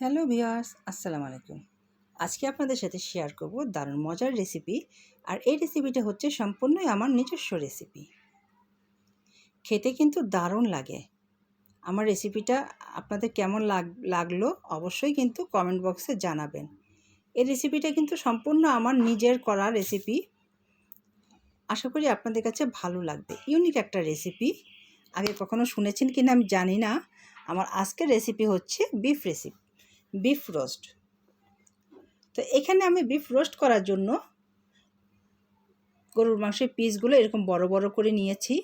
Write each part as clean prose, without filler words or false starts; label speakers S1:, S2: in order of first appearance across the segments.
S1: Hello viewers, আসসালামু আলাইকুম। আজকে আপনাদের সাথে শেয়ার করব দারুণ মজার রেসিপি। আর এই রেসিপিটা হচ্ছে সম্পূর্ণই আমার নিজস্ব রেসিপি। খেতে কিন্তু দারুণ লাগে। আমার রেসিপিটা আপনাদের কেমন লাগলো অবশ্যই কিন্তু কমেন্ট বক্সে জানাবেন। এই রেসিপিটা কিন্তু সম্পূর্ণ আমার নিজের করা রেসিপি। আশা করি আপনাদের কাছে ভালো লাগবে। ইউনিক একটা রেসিপি। আগে কখনো শুনেছেন কিনা আমি জানি না। আমার আজকের রেসিপি হচ্ছে বিফ রোস্ট। তো এখানে আমি বিফ রোস্ট করার জন্য গরুর মাংসের পিসগুলো এরকম বড় বড় করে নিয়েছি।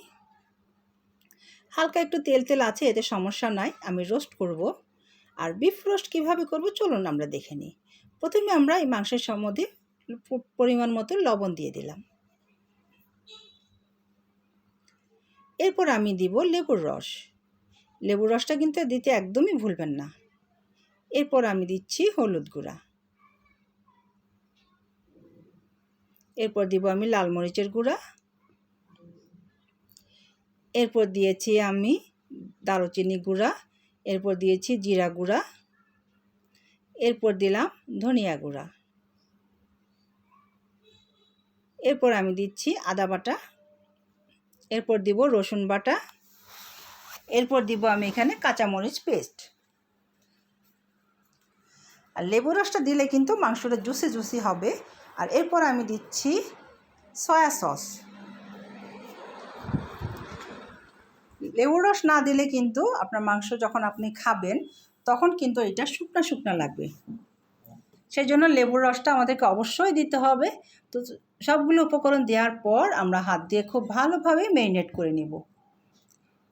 S1: হালকা একটু তেল তেল আছে, এতে সমস্যা নাই, আমি রোস্ট করব। আর বিফ রোস্ট কীভাবে করব চলুন আমরা দেখে নিই। প্রথমে আমরা এই মাংসের মধ্যে পরিমাণ মতো লবণ দিয়ে দিলাম। এরপর আমি দিব লেবুর রস। লেবুর রসটা কিন্তু দিতে একদমই ভুলবেন না। এরপর আমি দিচ্ছি হলুদ গুঁড়া। এরপর দিব আমি লাল মরিচের গুঁড়া। এরপর দিয়েছি আমি দারুচিনি গুঁড়া। এরপর দিয়েছি জিরা গুঁড়া। এরপর দিলাম ধনিয়া গুঁড়া। এরপর আমি দিচ্ছি আদা বাটা। এরপর দিব রসুন বাটা। এরপর দিব আমি এখানে কাঁচামরিচ পেস্ট। আর লেবু রসটা দিলে কিন্তু মাংসটা জুসি জুসি হবে। আর এরপর আমি দিচ্ছি সয়া সস। লেবুর রস না দিলে কিন্তু আপনার মাংস যখন আপনি খাবেন তখন কিন্তু এটা শুকনা শুকনা লাগবে। সেই জন্য লেবুর রসটা আমাদেরকে অবশ্যই দিতে হবে। তো সবগুলো উপকরণ দেওয়ার পর আমরা হাত দিয়ে খুব ভালোভাবে ম্যারিনেট করে নেব।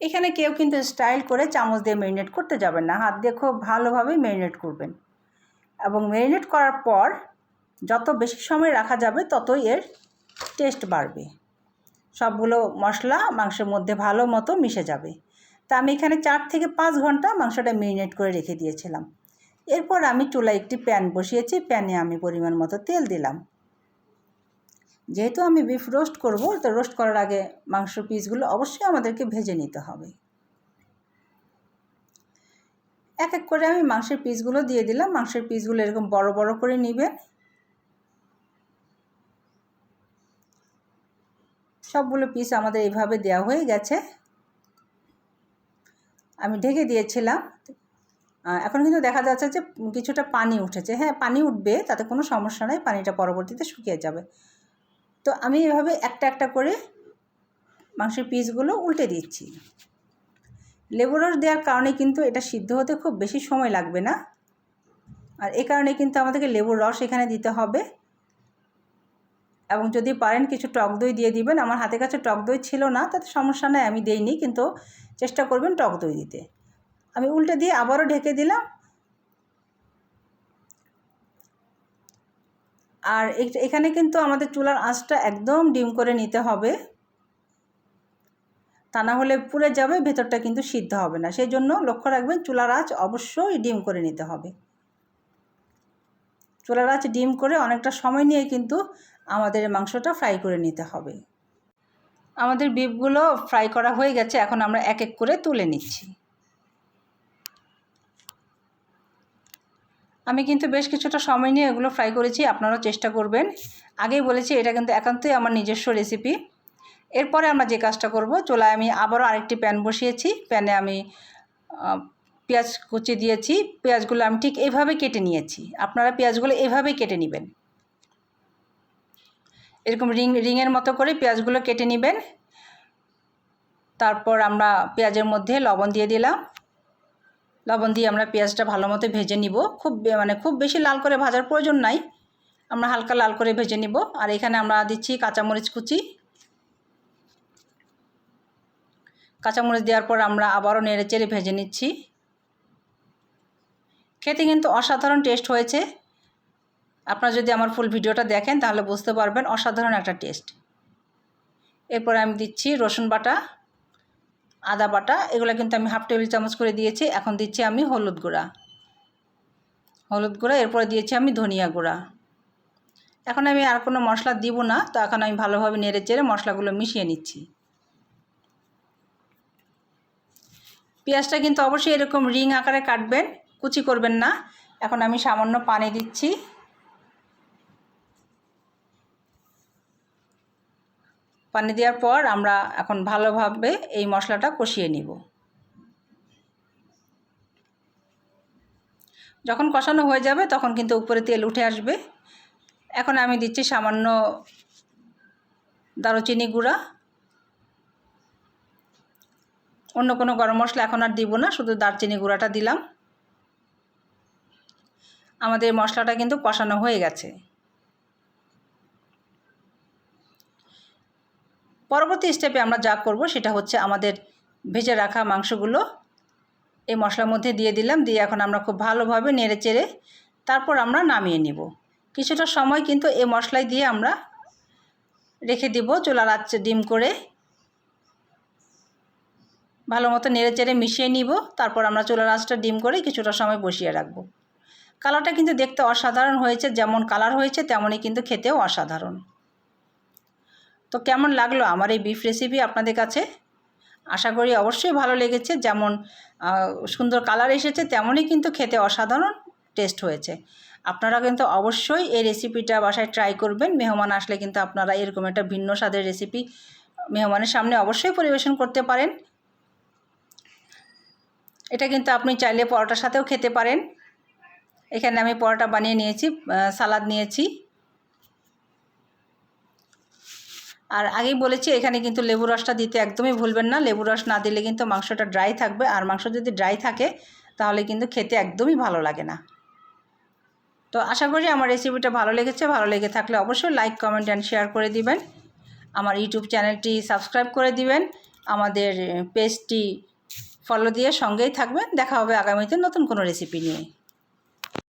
S1: এখানে কেউ কিন্তু স্টাইল করে চামচ দিয়ে ম্যারিনেট করতে যাবেন না, হাত দিয়ে খুব ভালোভাবে ম্যারিনেট করবেন। এবং ম্যারিনেট করার পর যত বেশি সময় রাখা যাবে ততই এর টেস্ট বাড়বে। সবগুলো মশলা মাংসের মধ্যে ভালো মতো মিশে যাবে। তা আমি এখানে 4 থেকে 5 ঘন্টা মাংসটা ম্যারিনেট করে রেখে দিয়েছিলাম। এরপর আমি চুলায় একটি প্যান বসিয়েছি। প্যানে আমি পরিমাণ মতো তেল দিলাম। যেহেতু আমি বিফ রোস্ট করব, তো রোস্ট করার আগে মাংস পিসগুলো অবশ্যই আমাদেরকে ভেজে নিতে হবে। এক এক করে আমি মাংসের পিসগুলো দিয়ে দিলাম। মাংসের পিসগুলো এরকম বড় বড় করে নেবেন। সবগুলো পিস আমাদের এইভাবে দেওয়া হয়ে গেছে। আমি ঢেকে দিয়েছিলাম। এখন কিন্তু দেখা যাচ্ছে যে কিছুটা পানি উঠেছে। হ্যাঁ, পানি উঠবে, তাতে কোনো সমস্যা নেই, পানিটা পরবর্তীতে শুকিয়ে যাবে। তো আমি এভাবে একটা একটা করে মাংসের পিসগুলো উল্টে দিচ্ছি। লেবু রস দেওয়ার কারণে কিন্তু এটা সিদ্ধ হতে খুব বেশি সময় লাগবে না। আর এই কারণে কিন্তু আমাদেরকে লেবুর রস এখানে দিতে হবে। এবং যদি পারেন কিছু টক দই দিয়ে দিবেন। আমার হাতের কাছে টক দই ছিল না, তাতে সমস্যা নেই, আমি দেইনি, কিন্তু চেষ্টা করবেন টক দই দিতে। আমি উল্টে দিয়ে আবারও ঢেকে দিলাম। আর এখানে কিন্তু আমাদের চুলার আঁচটা একদম ডিম করে নিতে হবে, তা না হলে পুড়ে যাবে, ভেতরটা কিন্তু সিদ্ধ হবে না। সেই জন্য লক্ষ্য রাখবেন চুলার আঁচ অবশ্যই ডিম করে নিতে হবে। চুলার আঁচ ডিম করে অনেকটা সময় নিয়ে কিন্তু আমাদের মাংসটা ফ্রাই করে নিতে হবে। আমাদের বিফগুলো ফ্রাই করা হয়ে গেছে। এখন আমরা এক এক করে তুলে নিচ্ছি। আমি কিন্তু বেশ কিছুটা সময় নিয়ে এগুলো ফ্রাই করেছি, আপনারাও চেষ্টা করবেন। আগেই বলেছি এটা কিন্তু একান্তই আমার নিজস্ব রেসিপি। এরপরে আমরা যে কাজটা করব, চুলায় আমি আবারও আরেকটি প্যান বসিয়েছি। প্যানে আমি পেঁয়াজ কুচি দিয়েছি। পেঁয়াজগুলো আমি ঠিক এইভাবে কেটে নিয়েছি। আপনারা পেঁয়াজগুলো এইভাবেই কেটে নেবেন, এরকম রিংয়ের মতো করে পেঁয়াজগুলো কেটে নেবেন। তারপর আমরা পেঁয়াজের মধ্যে লবণ দিয়ে দিলাম। লবণ দিয়ে আমরা পেঁয়াজটা ভালো মতো ভেজে নিব। খুব বেশি লাল করে ভাজার প্রয়োজন নাই, আমরা হালকা লাল করে ভেজে নিব। আর এখানে আমরা দিচ্ছি কাঁচামরিচ কুচি। কাঁচামরিচ দেওয়ার পর আমরা আবারও নেড়ে চেড়ে ভেজে নিচ্ছি। খেতে কিন্তু অসাধারণ টেস্ট হয়েছে। আপনারা যদি আমার ফুল ভিডিওটা দেখেন তাহলে বুঝতে পারবেন অসাধারণ একটা টেস্ট। এরপর আমি দিচ্ছি রসুন বাটা, আদা বাটা, এগুলো কিন্তু আমি হাফ টেবিল চামচ করে দিয়েছি। এখন দিচ্ছি আমি হলুদ গুঁড়া। এরপরে দিয়েছি আমি ধনিয়া গুঁড়া। এখন আমি আর কোনো মশলা দিব না। তো এখন আমি ভালোভাবে নেড়ে চেড়ে মশলাগুলো মিশিয়ে নিচ্ছি। পেঁয়াজটা কিন্তু অবশ্যই এরকম রিং আকারে কাটবেন, কুচি করবেন না। এখন আমি সামান্য পানি দিচ্ছি। পানি দেওয়ার পর আমরা এখন ভালোভাবে এই মশলাটা কষিয়ে নিব। যখন কষানো হয়ে যাবে তখন কিন্তু উপরে তেল উঠে আসবে। এখন আমি দিচ্ছি সামান্য দারুচিনি গুঁড়া। অন্য কোনো গরম মশলা এখন আর দিব না, শুধু দারচিনি গুঁড়াটা দিলাম। আমাদের মশলাটা কিন্তু কষানো হয়ে গেছে। পরবর্তী স্টেপে আমরা যা করব সেটা হচ্ছে আমাদের ভেজে রাখা মাংসগুলো এই মশলার মধ্যে দিয়ে দিলাম। দিয়ে এখন আমরা খুব ভালোভাবে নেড়ে চেড়ে তারপর আমরা নামিয়ে নিব। কিছুটা সময় কিন্তু এই মশলাই দিয়ে আমরা রেখে দিব চুলার আঁচে ডিম করে। ভালো মতো নেড়ে চেড়ে মিশিয়ে নিব। তারপর আমরা চুলার আঁচটা ডিম করে কিছুটা সময় বসিয়ে রাখব। কালারটা কিন্তু দেখতে অসাধারণ হয়েছে, যেমন কালার হয়েছে তেমনই কিন্তু খেতেও অসাধারণ। তো কেমন লাগলো আমার এই বিফ রেসিপি আপনাদের কাছে? আশা করি অবশ্যই ভালো লেগেছে। যেমন সুন্দর কালার এসেছে তেমনই কিন্তু খেতে অসাধারণ টেস্ট হয়েছে। আপনারা কিন্তু অবশ্যই এই রেসিপিটা বাসায় ট্রাই করবেন। মেহমান আসলে কিন্তু আপনারা এরকম একটা ভিন্ন স্বাদের রেসিপি মেহমানের সামনে অবশ্যই পরিবেশন করতে পারেন। এটা কিন্তু আপনি চাইলে পরোটার সাথেও খেতে পারেন। এখানে আমি পরোটা বানিয়ে নিয়েছি, সালাদ নিয়েছি। আর আগেই বলেছি এখানে কিন্তু লেবু রসটা দিতে একদমই ভুলবেন না। লেবু রস না দিলে কিন্তু মাংসটা ড্রাই থাকবে, আর মাংস যদি ড্রাই থাকে তাহলে কিন্তু খেতে একদমই ভালো লাগে না। তো আশা করি আমার রেসিপিটা ভালো লেগেছে। ভালো লেগে থাকলে অবশ্যই লাইক, কমেন্ট অ্যান্ড শেয়ার করে দিবেন। আমার ইউটিউব চ্যানেলটি সাবস্ক্রাইব করে দিবেন। আমাদের পেজটি ফলো দিয়ে সঙ্গেই থাকবেন। দেখা হবে আগামীতে নতুন কোনো রেসিপি নিয়ে।